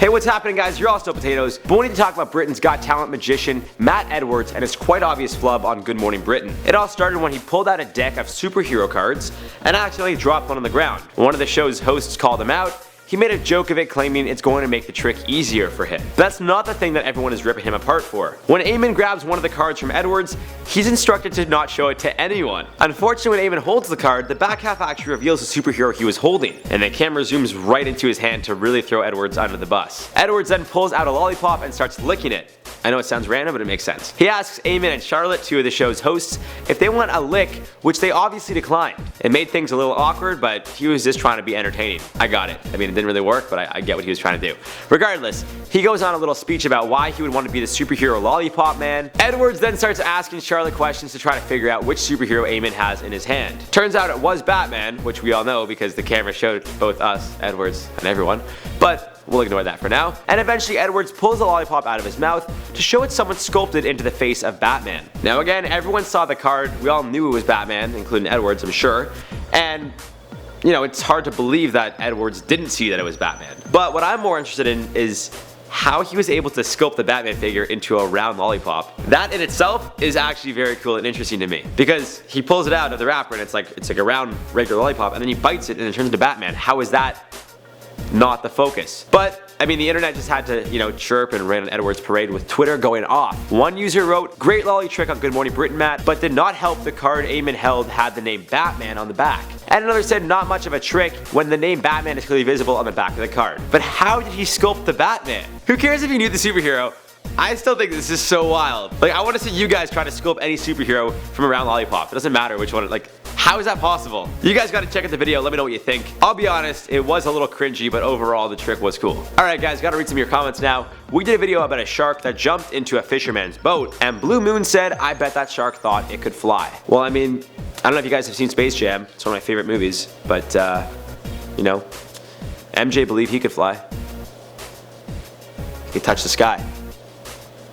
Hey, what's happening, guys? You're all still potatoes, but we need to talk about Britain's Got Talent magician Matt Edwards and his quite obvious flub on Good Morning Britain. It all started when he pulled out a deck of superhero cards and accidentally dropped one on the ground. When one of the show's hosts called him out, he made a joke of it, claiming it's going to make the trick easier for him. That's not the thing that everyone is ripping him apart for. When Eamon grabs one of the cards from Edwards, he's instructed to not show it to anyone. Unfortunately, when Eamon holds the card, the back half actually reveals the superhero he was holding, and the camera zooms right into his hand to really throw Edwards under the bus. Edwards then pulls out a lollipop and starts licking it. I know it sounds random, but it makes sense. He asks Eamon and Charlotte, two of the show's hosts, if they want a lick, which they obviously declined. It made things a little awkward, but he was just trying to be entertaining. I got it. I mean, it didn't really work, but I get what he was trying to do. Regardless, he goes on a little speech about why he would want to be the superhero lollipop man. Edwards then starts asking Charlotte questions to try to figure out which superhero Eamon has in his hand. Turns out it was Batman, which we all know because the camera showed both us, Edwards, and everyone. But we'll ignore that for now. And eventually Edwards pulls the lollipop out of his mouth to show it's someone sculpted into the face of Batman. Now again, everyone saw the card, we all knew it was Batman, including Edwards, I'm sure, and you know, it's hard to believe that Edwards didn't see that it was Batman. But what I'm more interested in is how he was able to sculpt the Batman figure into a round lollipop. That in itself is actually very cool and interesting to me, because he pulls it out of the wrapper and it's like a round regular lollipop, and then he bites it and it turns into Batman. How is that not the focus? But I mean, the internet just had to, chirp and ran an Edwards parade with Twitter going off. One user wrote, "Great lolly trick on Good Morning Britain, Matt, but did not help the card Eamon held had the name Batman on the back." And another said, "Not much of a trick when the name Batman is clearly visible on the back of the card. But how did he sculpt the Batman?" Who cares if you knew the superhero? I still think this is so wild. Like, I want to see you guys try to sculpt any superhero from a round lollipop. It doesn't matter which one, how is that possible? You guys gotta check out the video, let me know what you think. I'll be honest, it was a little cringy, but overall the trick was cool. Alright guys, gotta read some of your comments now. We did a video about a shark that jumped into a fisherman's boat, and Blue Moon said, "I bet that shark thought it could fly." Well, I mean, I don't know if you guys have seen Space Jam, it's one of my favorite movies, but MJ believed he could fly. He could touch the sky.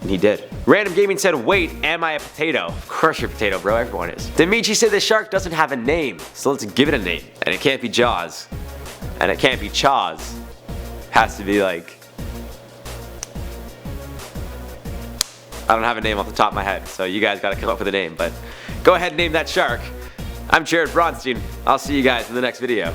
And he did. Random Gaming said, "Wait, am I a potato?" Of course you're a potato, bro, everyone is. Demichi said the shark doesn't have a name, so let's give it a name. And it can't be Jaws. And it can't be Chaws. It has to be I don't have a name off the top of my head, so you guys gotta come up with a name, but go ahead and name that shark. I'm Jared Bronstein. I'll see you guys in the next video.